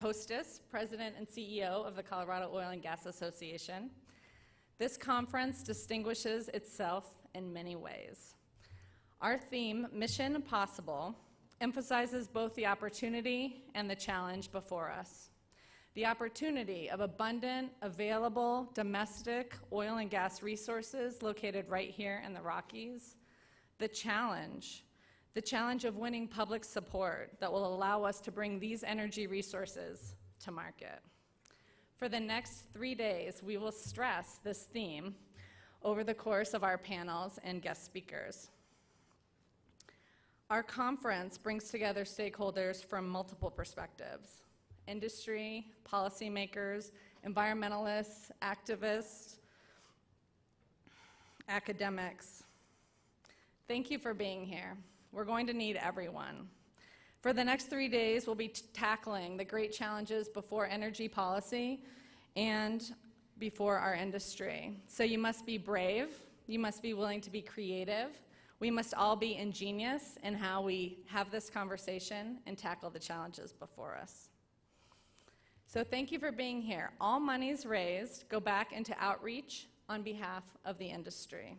Hostess, President and CEO of the Colorado Oil and Gas Association. This conference distinguishes itself in many ways. Our theme, Mission Possible, emphasizes both the opportunity and the challenge before us. The opportunity of abundant, available, domestic oil and gas resources located right here in the Rockies. The challenge of winning public support that will allow us to bring these energy resources to market. For the next 3 days, we will stress this theme over the course of our panels and guest speakers. Our conference brings together stakeholders from multiple perspectives: industry, policymakers, environmentalists, activists, academics. Thank you for being here. We're going to need everyone. For the next 3 days, we'll be tackling the great challenges before energy policy and before our industry. So you must be brave, you must be willing to be creative, we must all be ingenious in how we have this conversation and tackle the challenges before us. So thank you for being here. All monies raised go back into outreach on behalf of the industry.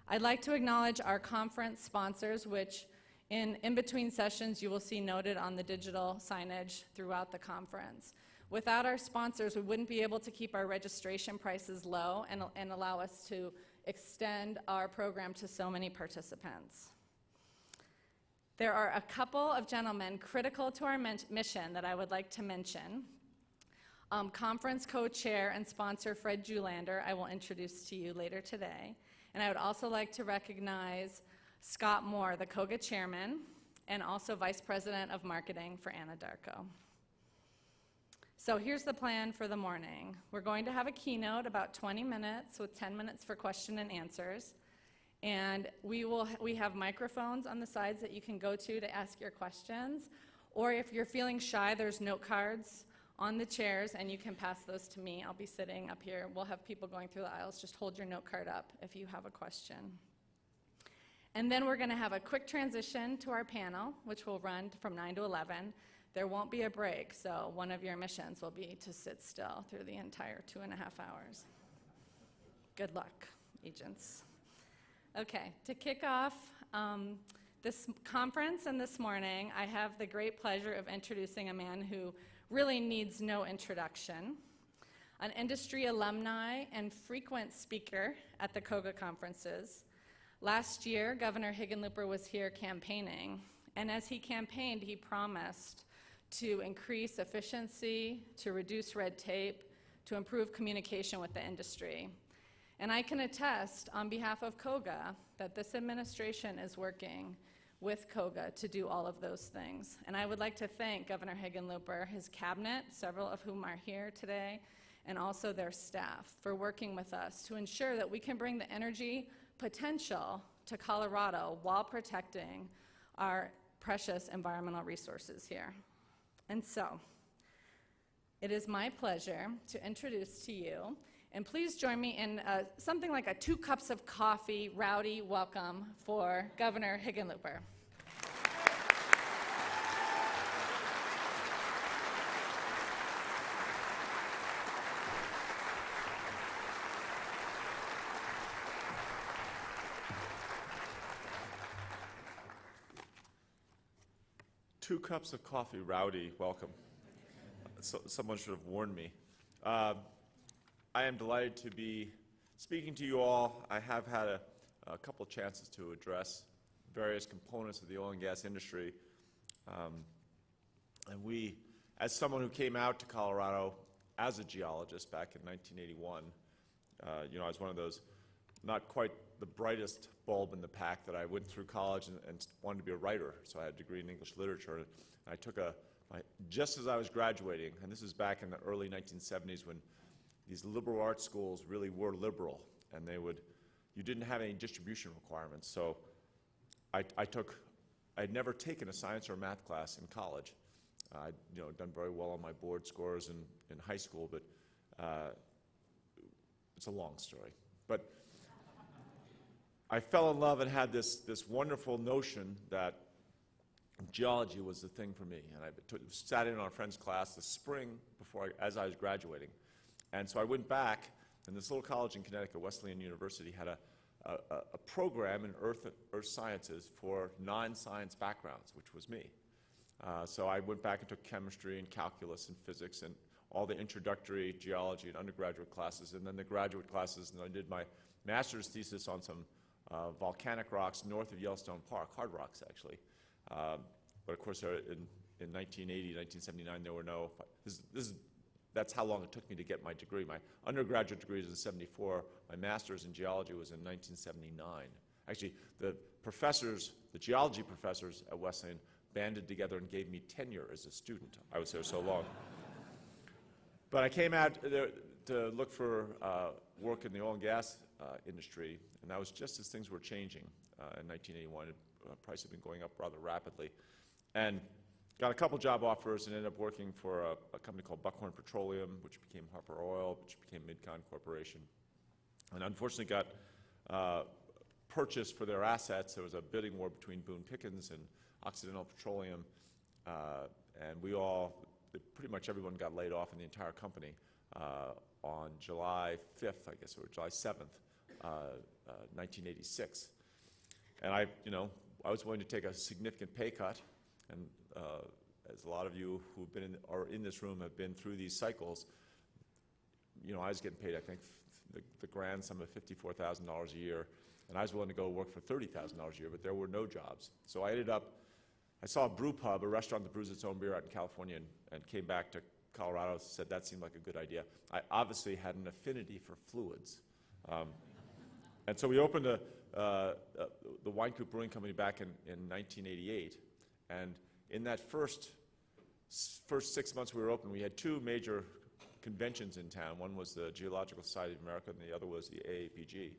I'd like to acknowledge our conference sponsors, which in between sessions you will see noted on the digital signage throughout the conference. Without our sponsors, we wouldn't be able to keep our registration prices low and allow us to extend our program to so many participants. There are a couple of gentlemen critical to our mission that I would like to mention. Conference co-chair and sponsor Fred Julander, I will introduce to you later today. And I would also like to recognize Scott Moore, the COGA chairman, and also Vice President of Marketing for Anadarko. So here's the plan for the morning. We're going to have a keynote, about 20 minutes, with 10 minutes for question and answers. And we have microphones on the sides that you can go to ask your questions. Or if you're feeling shy, there's note cards on the chairs, and you can pass those to me. I'll be sitting up here. We'll have people going through the aisles. Just hold your note card up if you have a question. And then we're going to have a quick transition to our panel, which will run from 9 to 11. There won't be a break, so one of your missions will be to sit still through the entire 2.5 hours. Good luck, agents. Okay, to kick off this conference and this morning, I have the great pleasure of introducing a man who really needs no introduction. An industry alumni and frequent speaker at the COGA conferences. Last year, Governor Hickenlooper was here campaigning, and as he campaigned, he promised to increase efficiency, to reduce red tape, to improve communication with the industry. And I can attest on behalf of COGA that this administration is working with COGA to do all of those things. And I would like to thank Governor Hickenlooper, his cabinet, several of whom are here today, and also their staff for working with us to ensure that we can bring the energy potential to Colorado while protecting our precious environmental resources here. And so, it is my pleasure to introduce to you, and please join me in something like a 2 cups of coffee rowdy welcome for Governor Hickenlooper. Two cups of coffee, rowdy, welcome. Someone should have warned me. I am delighted to be speaking to you all. I have had a couple chances to address various components of the oil and gas industry. And we, as someone who came out to Colorado as a geologist back in 1981, I was one of those, not quite the brightest bulb in the pack, that I went through college and wanted to be a writer. So I had a degree in English literature. And I took just as I was graduating, and this is back in the early 1970s when these liberal arts schools really were liberal, and you didn't have any distribution requirements. So I'd never taken a science or math class in college. I'd done very well on my board scores in high school, but it's a long story. But I fell in love and had this wonderful notion that geology was the thing for me. And I sat in on a friend's class the spring as I was graduating. And so I went back, and this little college in Connecticut, Wesleyan University, had a program in earth sciences for non-science backgrounds, which was me. So I went back and took chemistry and calculus and physics and all the introductory geology and undergraduate classes, and then the graduate classes, and I did my master's thesis on some volcanic rocks north of Yellowstone Park, hard rocks actually. But of course, in 1980, 1979, there were no, that's how long it took me to get my degree. My undergraduate degree was in '74. My master's in geology was in 1979. Actually, the geology professors at Wesleyan banded together and gave me tenure as a student. I was there so long. But I came out to look for work in the oil and gas industry, and that was just as things were changing in 1981. Prices had been going up rather rapidly. And got a couple job offers and ended up working for a company called Buckhorn Petroleum, which became Harper Oil, which became Midcon Corporation. And unfortunately got purchased for their assets. There was a bidding war between Boone Pickens and Occidental Petroleum, and pretty much everyone got laid off in the entire company on July 5th, I guess, or July 7th, 1986. And I was willing to take a significant pay cut, and as a lot of you who are in this room have been through these cycles, I was getting paid, I think, the grand sum of $54,000 a year, and I was willing to go work for $30,000 a year, but there were no jobs. So I saw a brew pub, a restaurant that brews its own beer out in California, and came back to Colorado, said that seemed like a good idea. I obviously had an affinity for fluids. And so we opened the Wine Coop Brewing Company back in 1988, and in that first 6 months we were open, we had two major conventions in town. One was the Geological Society of America, and the other was the AAPG,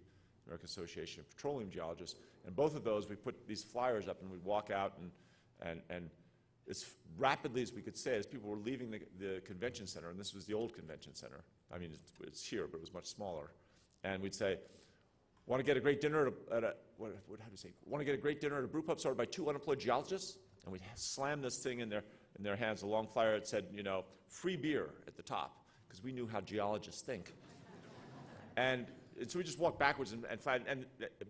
American Association of Petroleum Geologists. And both of those, we put these flyers up, and we'd walk out, and as rapidly as we could say, as people were leaving the convention center, and this was the old convention center. I mean, it's here, but it was much smaller. And we'd say, want to get a great dinner want to get a great dinner at a brew pub started by two unemployed geologists? And we'd slam this thing in their hands, a long flyer that said, free beer at the top, because we knew how geologists think. And so we just walked backwards and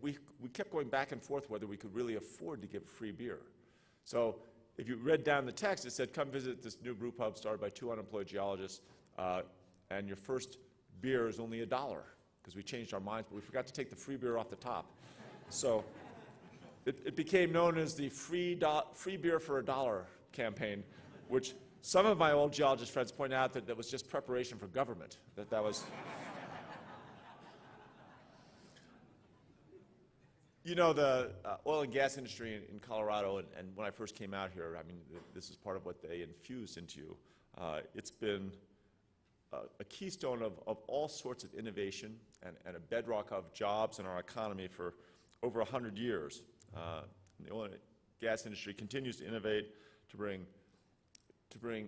we kept going back and forth whether we could really afford to give free beer. So if you read down the text, it said, come visit this new brew pub started by two unemployed geologists, and your first beer is only $1, because we changed our minds, but we forgot to take the free beer off the top. So it became known as the free beer for $1 campaign, which some of my old geologist friends point out that was just preparation for government, that was... The oil and gas industry in Colorado, and when I first came out here, I mean, this is part of what they infused into you. It's been a keystone of all sorts of innovation and a bedrock of jobs in our economy for over 100 years. The oil and gas industry continues to innovate, to bring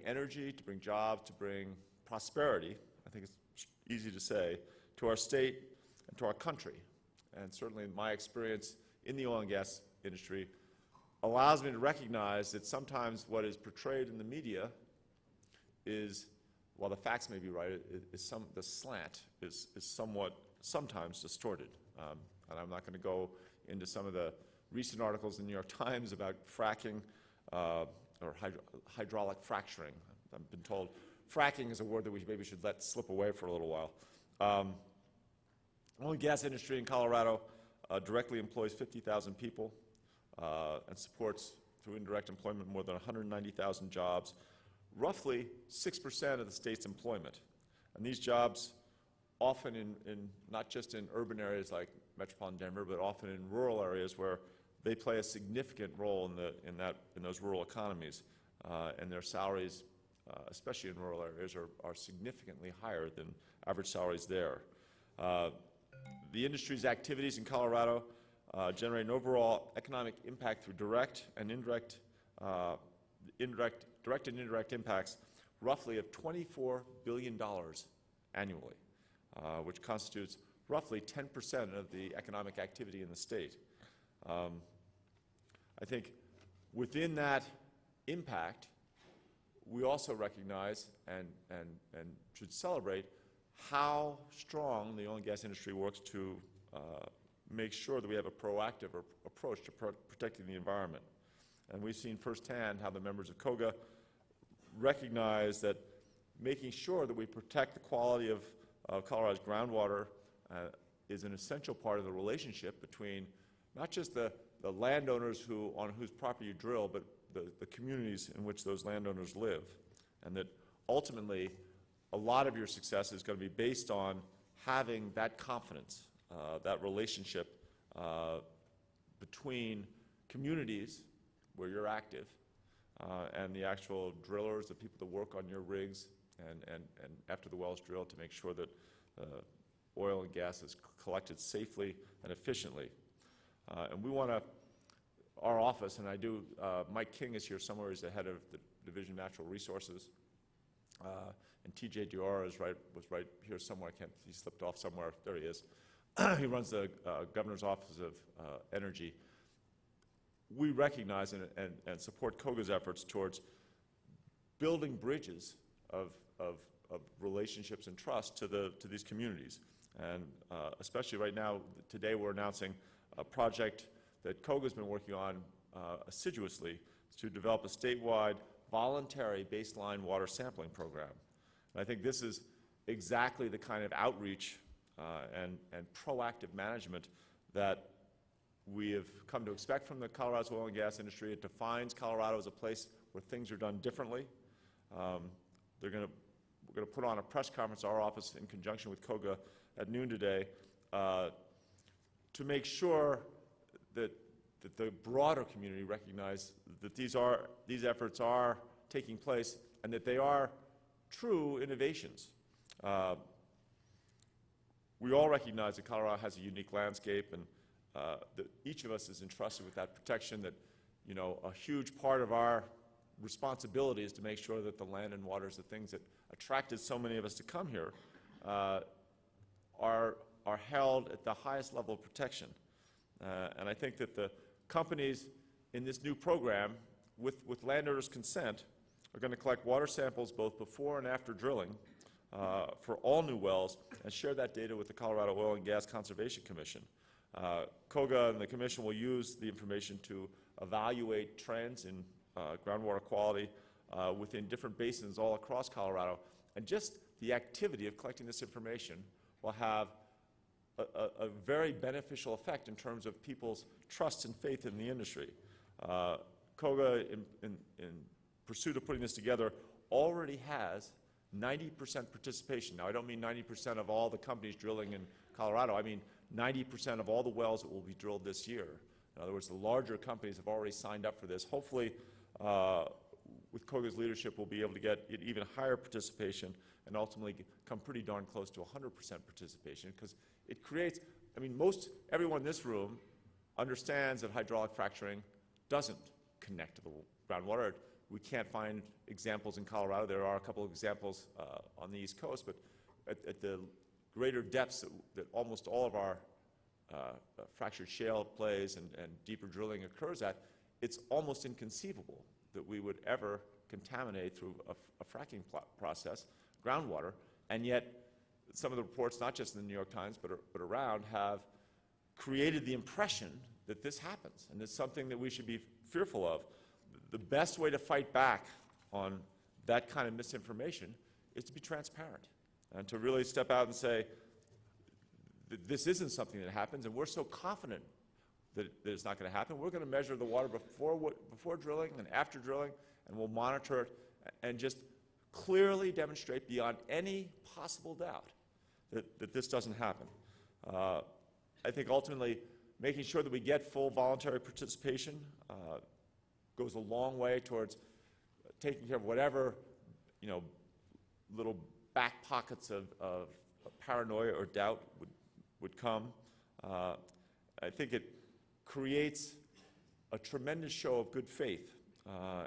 energy, to bring jobs, to bring prosperity, I think it's easy to say, to our state and to our country. And certainly my experience in the oil and gas industry allows me to recognize that sometimes what is portrayed in the media is, while the facts may be right, the slant is sometimes distorted. And I'm not going to go into some of the recent articles in the New York Times about fracking or hydraulic fracturing. I've been told fracking is a word that we maybe should let slip away for a little while. Oil and gas industry in Colorado directly employs 50,000 people and supports, through indirect employment, more than 190,000 jobs, roughly 6% of the state's employment. And these jobs, often in not just in urban areas like metropolitan Denver, but often in rural areas where they play a significant role in those rural economies, and their salaries, especially in rural areas, are significantly higher than average salaries there. The industry's activities in Colorado generate an overall economic impact through direct and indirect impacts, roughly of $24 billion annually, which constitutes roughly 10% of the economic activity in the state. I think Within that impact, we also recognize and should celebrate how strong the oil and gas industry works to make sure that we have a proactive approach to protecting the environment. And we've seen firsthand how the members of COGA recognize that making sure that we protect the quality of Colorado's groundwater is an essential part of the relationship between not just the landowners on whose property you drill, but the communities in which those landowners live. And that ultimately, a lot of your success is going to be based on having that confidence, that relationship between communities where you're active and the actual drillers, the people that work on your rigs, and after the well's drilled to make sure that oil and gas is collected safely and efficiently. And we want to, our office, and I do, Mike King is here somewhere, he's the head of the Division of Natural Resources, and TJ Diora was right here somewhere, he slipped off somewhere, there he is. He runs the Governor's Office of Energy. We recognize and support COGA's efforts towards building bridges of relationships and trust to these communities. And especially right now, today we're announcing a project that COGA's been working on assiduously to develop a statewide voluntary baseline water sampling program. And I think this is exactly the kind of outreach and proactive management that we have come to expect from the Colorado's oil and gas industry. It defines Colorado as a place where things are done differently. We're going to put on a press conference, our office, in conjunction with COGA at noon today, to make sure that the broader community recognize that these efforts are taking place and that they are true innovations. We all recognize that Colorado has a unique landscape, and that each of us is entrusted with that protection, that, you know, a huge part of our responsibility is to make sure that the land and waters, the things that attracted so many of us to come here, are held at the highest level of protection. And I think that the companies in this new program, with landowners' consent, are going to collect water samples both before and after drilling for all new wells and share that data with the Colorado Oil and Gas Conservation Commission. COGA and the Commission will use the information to evaluate trends in groundwater quality within different basins all across Colorado. And just the activity of collecting this information will have a very beneficial effect in terms of people's trust and faith in the industry. COGA, in pursuit of putting this together, already has 90% participation. Now, I don't mean 90% of all the companies drilling in Colorado. I mean 90% of all the wells that will be drilled this year. In other words, the larger companies have already signed up for this. Hopefully, with COGA's leadership, we'll be able to get even higher participation and ultimately come pretty darn close to 100% participation, because it creates, I mean, everyone in this room understands that hydraulic fracturing doesn't connect to the groundwater. We can't find examples in Colorado. There are a couple of examples on the East Coast, but at the greater depths that almost all of our fractured shale plays and deeper drilling occurs at, it's almost inconceivable that we would ever contaminate through a fracking process groundwater, and yet some of the reports, not just in the New York Times but around, have created the impression that this happens, and it's something that we should be fearful of. The best way to fight back on that kind of misinformation is to be transparent and to really step out and say, this isn't something that happens, and we're so confident that it's not going to happen. We're going to measure the water before drilling and after drilling, and we'll monitor it and just clearly demonstrate beyond any possible doubt that this doesn't happen. I think ultimately making sure that we get full voluntary participation goes a long way towards taking care of whatever, you know, little back pockets of paranoia or doubt would come. I think it creates a tremendous show of good faith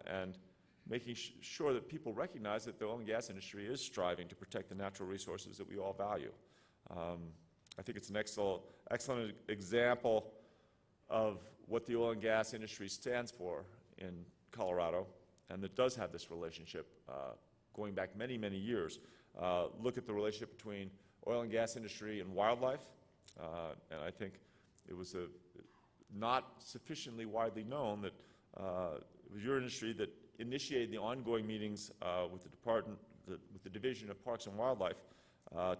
and making sure that people recognize that the oil and gas industry is striving to protect the natural resources that we all value. I think it's an excellent example of what the oil and gas industry stands for in Colorado, and that does have this relationship going back many, many years. Look at the relationship between oil and gas industry and wildlife, and I think it was not sufficiently widely known that it was your industry that initiated the ongoing meetings with the department, with the Division of Parks and Wildlife,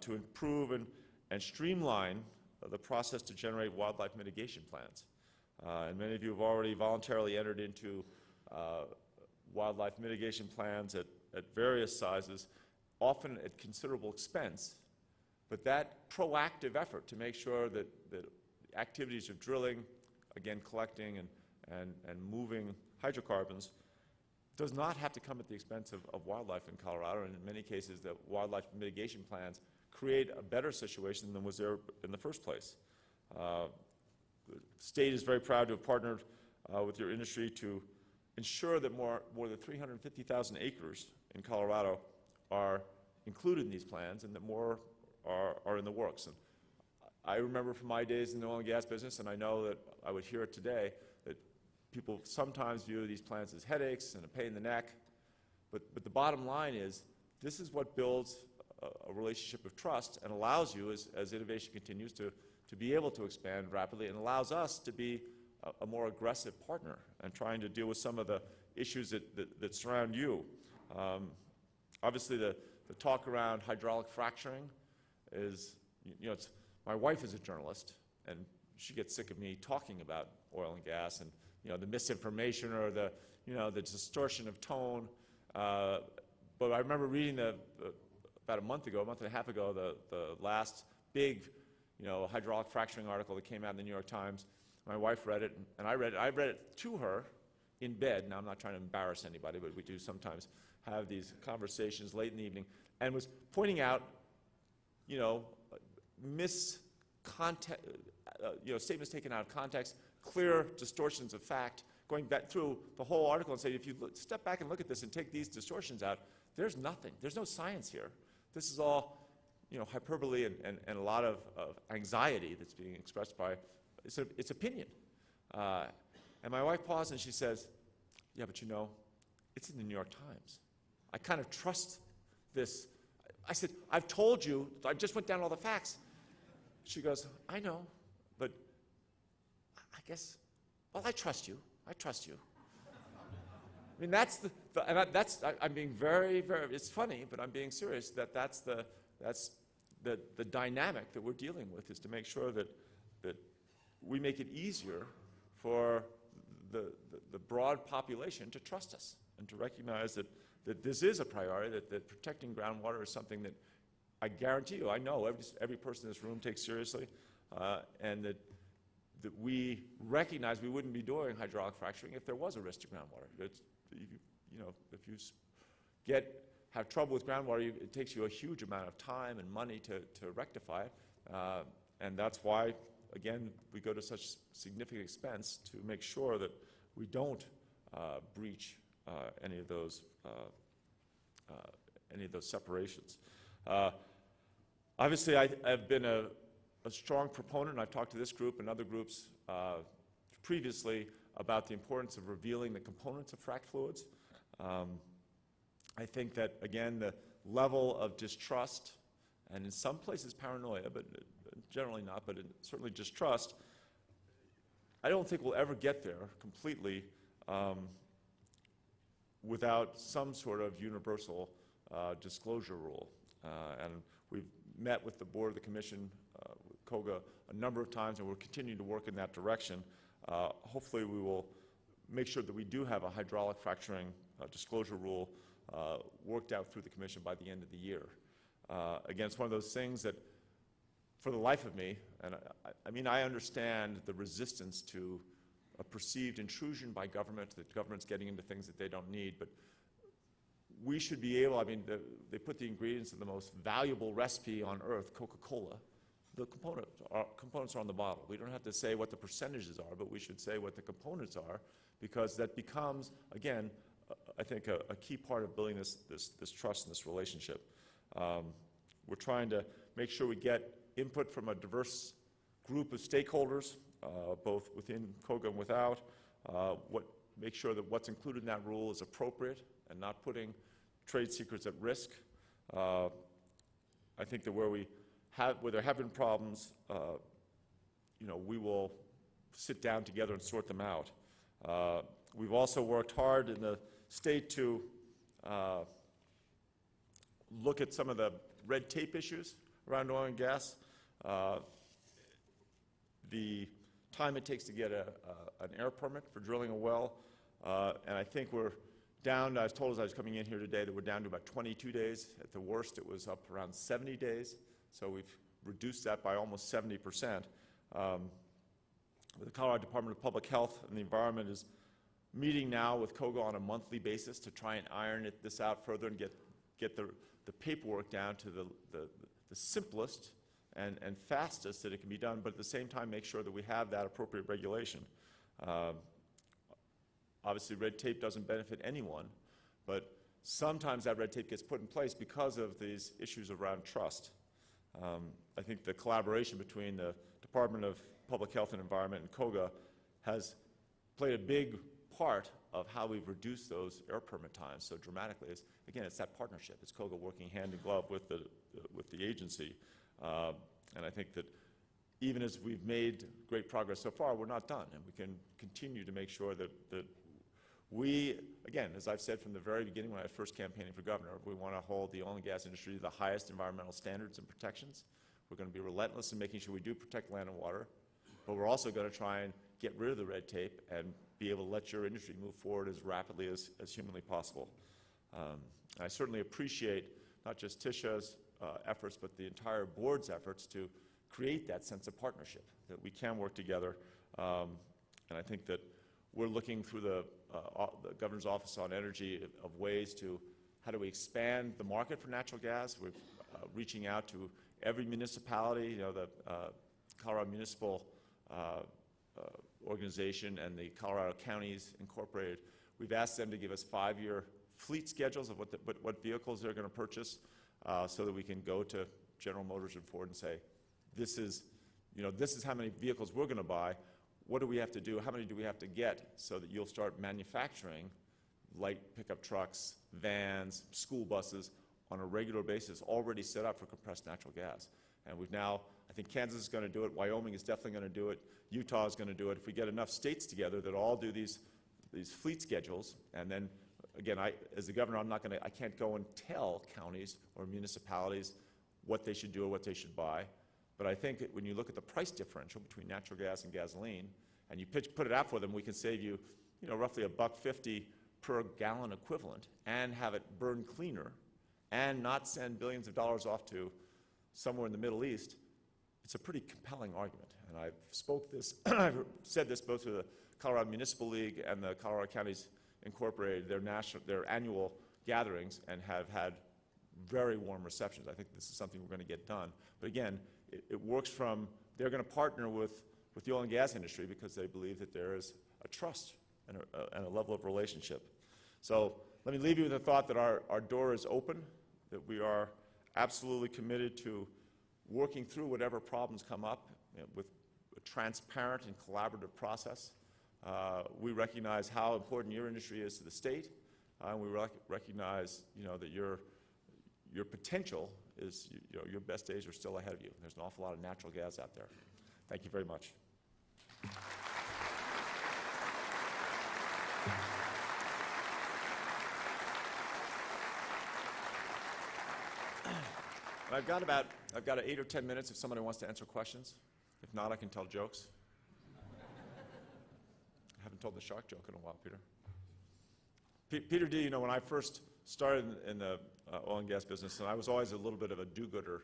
to improve and streamline the process to generate wildlife mitigation plans. And many of you have already voluntarily entered into wildlife mitigation plans at various sizes, often at considerable expense. But that proactive effort to make sure that activities of drilling, again collecting and moving hydrocarbons, does not have to come at the expense of wildlife in Colorado, and in many cases the wildlife mitigation plans create a better situation than was there in the first place. The state is very proud to have partnered with your industry to ensure that more than 350,000 acres in Colorado are included in these plans, and that more are in the works. And I remember from my days in the oil and gas business, and I know that I would hear it today, that people sometimes view these plans as headaches and a pain in the neck. But the bottom line is, this is what builds a relationship of trust and allows you, as innovation continues, to be able to expand rapidly, and allows us to be a more aggressive partner and trying to deal with some of the issues that surround you. Obviously, the talk around hydraulic fracturing is, my wife is a journalist, and she gets sick of me talking about oil and gas and, the misinformation or the distortion of tone. But I remember reading about a month and a half ago, the last big, hydraulic fracturing article that came out in the New York Times. My wife read it, and I read it to her in bed. Now, I'm not trying to embarrass anybody, but we do sometimes have these conversations late in the evening, and was pointing out, statements taken out of context, clear distortions of fact, going back through the whole article and say, if you step back and look at this and take these distortions out, there's nothing. There's no science here. This is all, hyperbole and a lot of anxiety that's being expressed by its opinion. And my wife paused and she says, yeah, but it's in the New York Times. I kind of trust this. I said, I've told you, I just went down all the facts. She goes, I know, but I guess, well, I trust you. I trust you. I mean, I'm being very, very, it's funny, but I'm being serious, that's the dynamic that we're dealing with, is to make sure that we make it easier for the broad population to trust us and to recognize that this is a priority, that protecting groundwater is something that I guarantee you, I know every person in this room takes seriously, and that we recognize we wouldn't be doing hydraulic fracturing if there was a risk to groundwater. If you have trouble with groundwater, it takes you a huge amount of time and money to rectify it, and that's why, again, we go to such significant expense to make sure that we don't breach any of those separations. Obviously, I've been a strong proponent, and I've talked to this group and other groups previously about the importance of revealing the components of frac fluids. I think that, again, the level of distrust, and in some places paranoia, but generally not, but certainly distrust, I don't think we'll ever get there completely without some sort of universal disclosure rule. And we've met with the board of the commission, with COGA, a number of times, and we're continuing to work in that direction. Hopefully we will make sure that we do have a hydraulic fracturing disclosure rule worked out through the commission by the end of the year. Again, it's one of those things that, for the life of me, and I understand the resistance to a perceived intrusion by government, that government's getting into things that they don't need, but we should be able, they put the ingredients of the most valuable recipe on earth, Coca-Cola. The components are on the bottle. We don't have to say what the percentages are, but we should say what the components are, because that becomes, again, I think a key part of building this trust and this relationship. We're trying to make sure we get input from a diverse group of stakeholders, both within COGA and without. What make sure that what's included in that rule is appropriate and not putting trade secrets at risk. I think that where there have been problems, we will sit down together and sort them out. We've also worked hard in the state to look at some of the red tape issues around oil and gas. The time it takes to get an air permit for drilling a well, and I think we're down, I was told as I was coming in here today that we're down to about 22 days. At the worst, it was up around 70 days, so we've reduced that by almost 70%. The Colorado Department of Public Health and the Environment is meeting now with COGA on a monthly basis to try and iron this out further and get the paperwork down to the simplest and fastest that it can be done, but at the same time make sure that we have that appropriate regulation. Obviously, red tape doesn't benefit anyone, but sometimes that red tape gets put in place because of these issues around trust. I think the collaboration between the Department of Public Health and Environment and COGA has played a big part of how we've reduced those air permit times so dramatically. Again, it's that partnership. It's COGA working hand in glove with the agency. And I think that even as we've made great progress so far, we're not done, and we can continue to make sure that we, again, as I've said from the very beginning when I was first campaigning for governor, we want to hold the oil and gas industry to the highest environmental standards and protections. We're going to be relentless in making sure we do protect land and water, but we're also going to try and get rid of the red tape and be able to let your industry move forward as rapidly as humanly possible. I certainly appreciate not just Tisha's efforts, but the entire board's efforts to create that sense of partnership, that we can work together. And I think that we're looking through the Governor's Office on Energy of ways to how do we expand the market for natural gas. We're reaching out to every municipality, the Colorado Municipal Organization and the Colorado Counties Incorporated. We've asked them to give us 5-year fleet schedules of what vehicles they're going to purchase so that we can go to General Motors and Ford and say, this is how many vehicles we're going to buy. What do we have to do? How many do we have to get so that you'll start manufacturing light pickup trucks, vans, school buses on a regular basis, already set up for compressed natural gas? And we've now, I think Kansas is going to do it, Wyoming is definitely going to do it, Utah is going to do it. If we get enough states together that all do these fleet schedules, and then again, as the governor, I can't go and tell counties or municipalities what they should do or what they should buy. But I think when you look at the price differential between natural gas and gasoline, and you put it out for them, we can save you, roughly $1.50 per gallon equivalent, and have it burn cleaner, and not send billions of dollars off to somewhere in the Middle East. It's a pretty compelling argument, and I've said this both to the Colorado Municipal League and the Colorado Counties Incorporated, their annual gatherings, and have had very warm receptions. I think this is something we're going to get done. But again, it works from, they're going to partner with the oil and gas industry because they believe that there is a trust and a level of relationship. So let me leave you with the thought that our door is open, that we are absolutely committed to working through whatever problems come up with a transparent and collaborative process. We recognize how important your industry is to the state, and we recognize that your potential is, your best days are still ahead of you. There's an awful lot of natural gas out there. Thank you very much. I've got 8 or 10 minutes if somebody wants to answer questions. If not, I can tell jokes. I haven't told the shark joke in a while, Peter. Peter D., when I first started in the oil and gas business, and I was always a little bit of a do-gooder.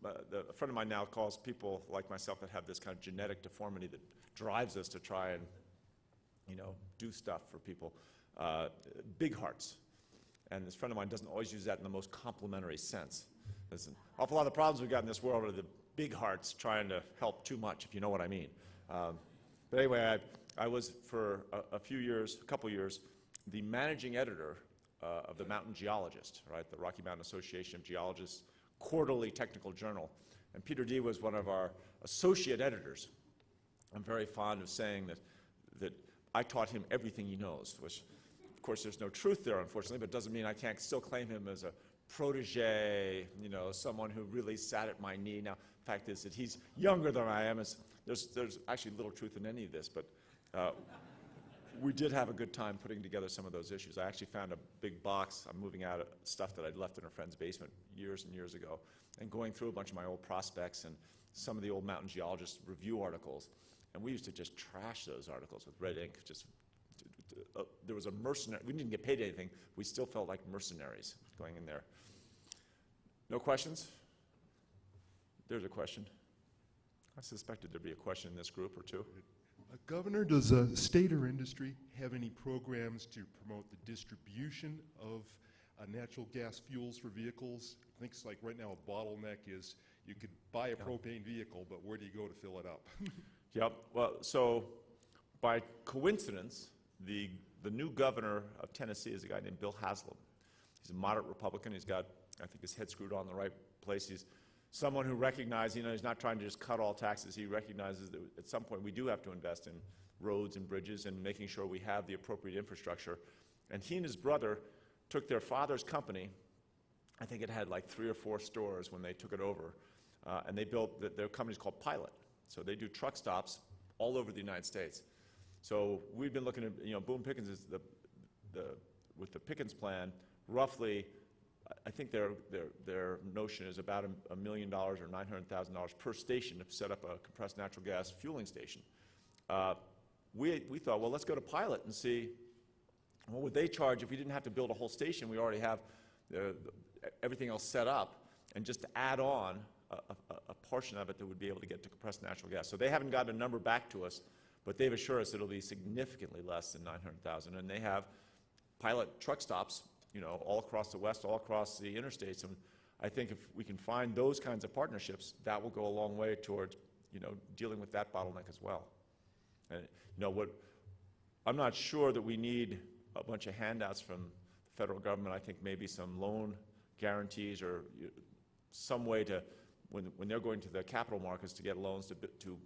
A friend of mine now calls people like myself that have this kind of genetic deformity that drives us to try and, do stuff for people, big hearts. And this friend of mine doesn't always use that in the most complimentary sense. There's an awful lot of the problems we've got in this world are the big hearts trying to help too much, if you know what I mean. But anyway, I was for a couple years, the managing editor of the Mountain Geologist, right, the Rocky Mountain Association of Geologists quarterly technical journal. And Peter D. was one of our associate editors. I'm very fond of saying that I taught him everything he knows, which, of course, there's no truth there, unfortunately, but it doesn't mean I can't still claim him as a protege, you know, someone who really sat at my knee. Now, the fact is that he's younger than I am. There's actually little truth in any of this, but we did have a good time putting together some of those issues. I actually found a big box. I'm moving out stuff that I'd left in a friend's basement years and years ago, and going through a bunch of my old prospects and some of the old mountain geologist review articles. And we used to just trash those articles with red ink. There was a mercenary. We didn't get paid anything. We still felt like mercenaries going in there. No questions? There's a question. I suspected there'd be a question in this group or two. Governor, does state or industry have any programs to promote the distribution of natural gas fuels for vehicles? I think it's like right now a bottleneck is you could buy a propane vehicle, but where do you go to fill it up? Yep. Well, so by coincidence, the new governor of Tennessee is a guy named Bill Haslam. He's a moderate Republican. He's got, I think, his head screwed on the right place. He's someone who recognizes, you know, he's not trying to just cut all taxes. He recognizes that at some point we do have to invest in roads and bridges and making sure we have the appropriate infrastructure. And he and his brother took their father's company. I think it had like 3 or 4 stores when they took it over. And they built, their company's called Pilot. So they do truck stops all over the United States. So we've been looking at, you know, Boone Pickens is with the Pickens plan, roughly, I think their notion is about $1 million or $900,000 per station to set up a compressed natural gas fueling station. We thought, well, let's go to Pilot and see what would they charge if we didn't have to build a whole station. We already have everything else set up, and just to add on a portion of it that would be able to get to compressed natural gas. So they haven't got a number back to us, but they've assured us it'll be significantly less than $900,000, and they have Pilot truck stops, you know, all across the West, all across the interstates. And I think if we can find those kinds of partnerships, that will go a long way towards, you know, dealing with that bottleneck as well. And, you know, I'm not sure that we need a bunch of handouts from the federal government. I think maybe some loan guarantees or some way to, when they're going to the capital markets to get loans to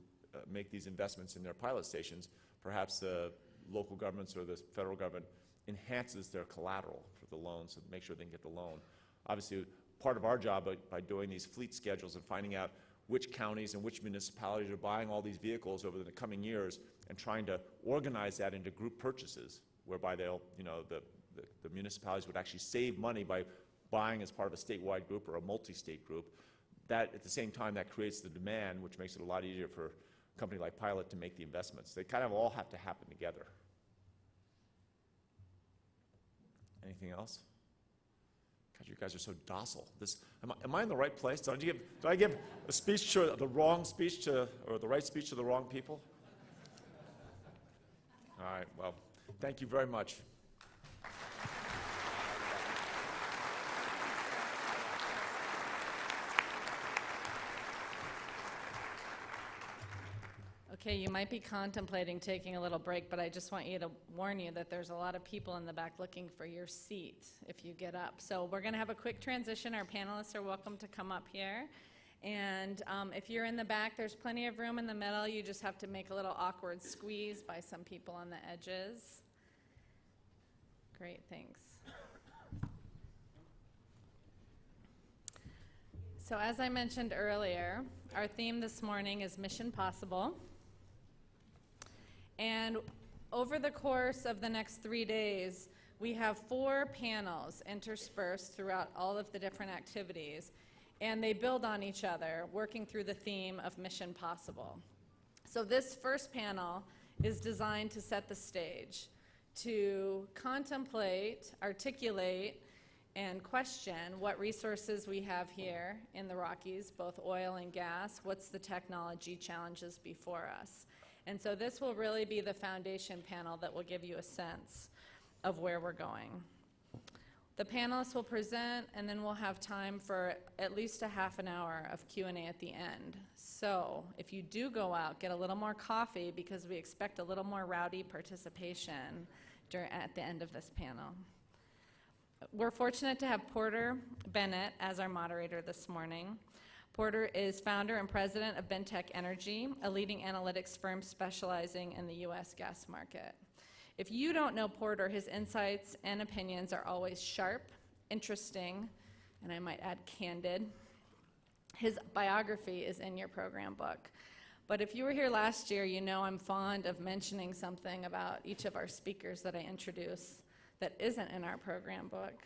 make these investments in their pilot stations, perhaps the local governments or the federal government enhances their collateral for the loan so to make sure they can get the loan. Obviously, part of our job by doing these fleet schedules and finding out which counties and which municipalities are buying all these vehicles over the coming years and trying to organize that into group purchases whereby they'll, you know, the municipalities would actually save money by buying as part of a statewide group or a multi-state group. That, at the same time, that creates the demand, which makes it a lot easier for a company like Pilot to make the investments. They kind of all have to happen together. Anything else? God, you guys are so docile. Am I in the right place? Did I give a speech to the wrong speech to, or the right speech to the wrong people? All right, well, thank you very much. Okay, you might be contemplating taking a little break, but I just want you to warn you that there's a lot of people in the back looking for your seat if you get up. So we're going to have a quick transition. Our panelists are welcome to come up here. And if you're in the back, there's plenty of room in the middle. You just have to make a little awkward squeeze by some people on the edges. Great, thanks. So as I mentioned earlier, our theme this morning is Mission Possible. And over the course of the next 3 days, we have 4 panels interspersed throughout all of the different activities, and they build on each other, working through the theme of Mission Possible. So this first panel is designed to set the stage, to contemplate, articulate, and question what resources we have here in the Rockies, both oil and gas, what's the technology challenges before us. And so this will really be the foundation panel that will give you a sense of where we're going. The panelists will present, and then we'll have time for at least a half an hour of Q&A at the end. So if you do go out, get a little more coffee because we expect a little more rowdy participation at the end of this panel. We're fortunate to have Porter Bennett as our moderator this morning. Porter is founder and president of Bentech Energy, a leading analytics firm specializing in the U.S. gas market. If you don't know Porter, his insights and opinions are always sharp, interesting, and I might add candid. His biography is in your program book. But if you were here last year, you know I'm fond of mentioning something about each of our speakers that I introduce that isn't in our program book.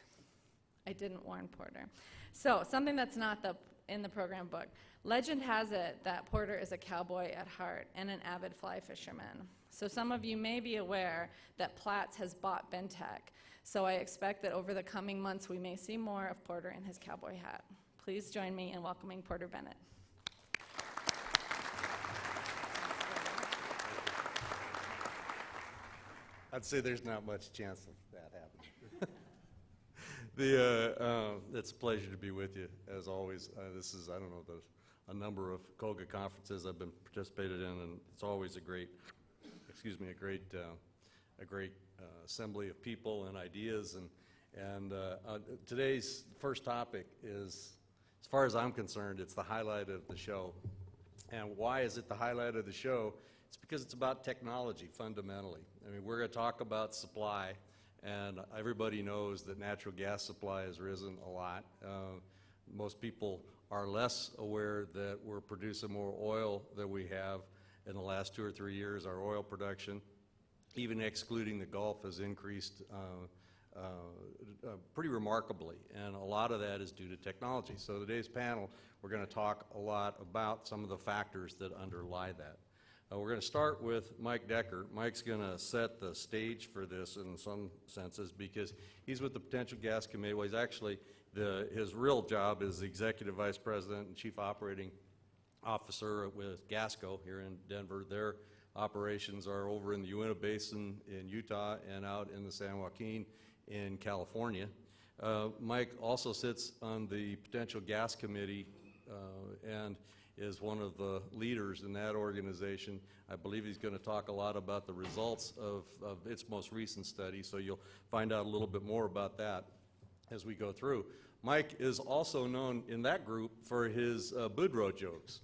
I didn't warn Porter. So, something that's not in the program book. Legend has it that Porter is a cowboy at heart and an avid fly fisherman. So some of you may be aware that Platts has bought Bentech. So I expect that over the coming months we may see more of Porter in his cowboy hat. Please join me in welcoming Porter Bennett. I'd say there's not much chance of that happening. It's a pleasure to be with you, as always. This is, I don't know, a number of COGA conferences I've been participated in, and it's always a great assembly of people and ideas. And today's first topic is, as far as I'm concerned, it's the highlight of the show. And why is it the highlight of the show? It's because it's about technology, fundamentally. I mean, we're going to talk about supply, and everybody knows that natural gas supply has risen a lot. Most people are less aware that we're producing more oil than we have in the last 2 or 3 years. Our oil production, even excluding the Gulf, has increased pretty remarkably, and a lot of that is due to technology. So today's panel, we're going to talk a lot about some of the factors that underlie that. We're going to start with Mike Decker. Mike's going to set the stage for this in some senses because he's with the Potential Gas Committee. Well, he's actually, his real job is Executive Vice President and Chief Operating Officer with Gasco here in Denver. Their operations are over in the Uinta Basin in Utah and out in the San Joaquin in California. Mike also sits on the Potential Gas Committee and is one of the leaders in that organization. I believe he's going to talk a lot about the results of its most recent study, so you'll find out a little bit more about that as we go through. Mike is also known in that group for his Boudreaux jokes.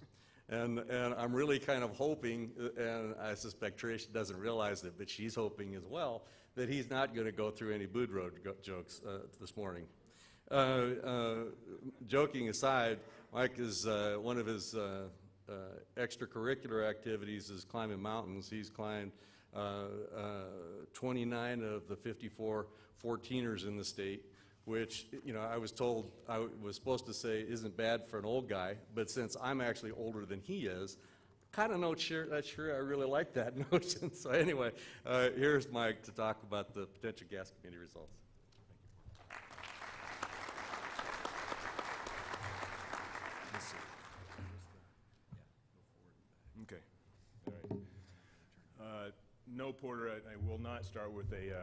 And I'm really kind of hoping, and I suspect Trish doesn't realize it, but she's hoping as well, that he's not going to go through any Boudreaux jokes this morning. Joking aside, Mike is one of his extracurricular activities is climbing mountains. He's climbed 29 of the 54 14ers in the state, which, you know, I was told I was supposed to say isn't bad for an old guy, but since I'm actually older than he is, kind of not sure I really like that notion. So anyway, here's Mike to talk about the Potential Gas Committee results. Okay. All right. No, Porter, I will not start with a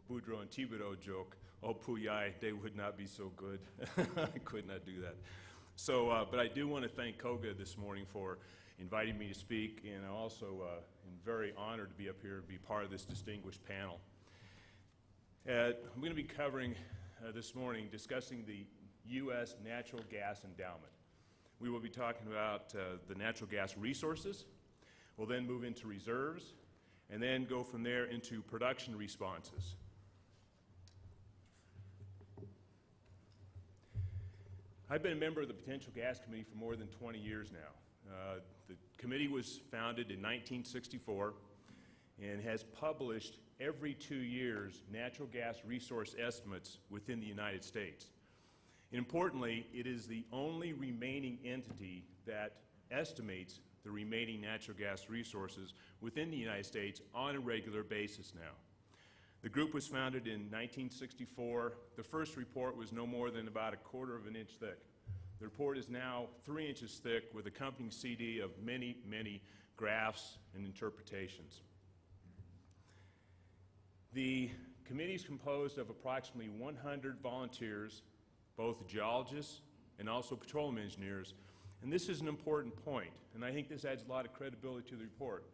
Boudreaux and Thibodeau joke. Oh, Puyai, they would not be so good. I could not do that. So, but I do want to thank COGA this morning for inviting me to speak, and I also am very honored to be up here and be part of this distinguished panel. I'm going to be covering this morning, discussing the U.S. natural gas endowment. We will be talking about the natural gas resources. We'll then move into reserves, and then go from there into production responses. I've been a member of the Potential Gas Committee for more than 20 years now. The committee was founded in 1964 and has published every 2 years natural gas resource estimates within the United States. Importantly, it is the only remaining entity that estimates the remaining natural gas resources within the United States on a regular basis now. The group was founded in 1964. The first report was no more than about 1/4 of an inch thick. The report is now 3 inches thick with accompanying CD of many, many graphs and interpretations. The committee is composed of approximately 100 volunteers, both geologists and also petroleum engineers. And this is an important point, and I think this adds a lot of credibility to the report.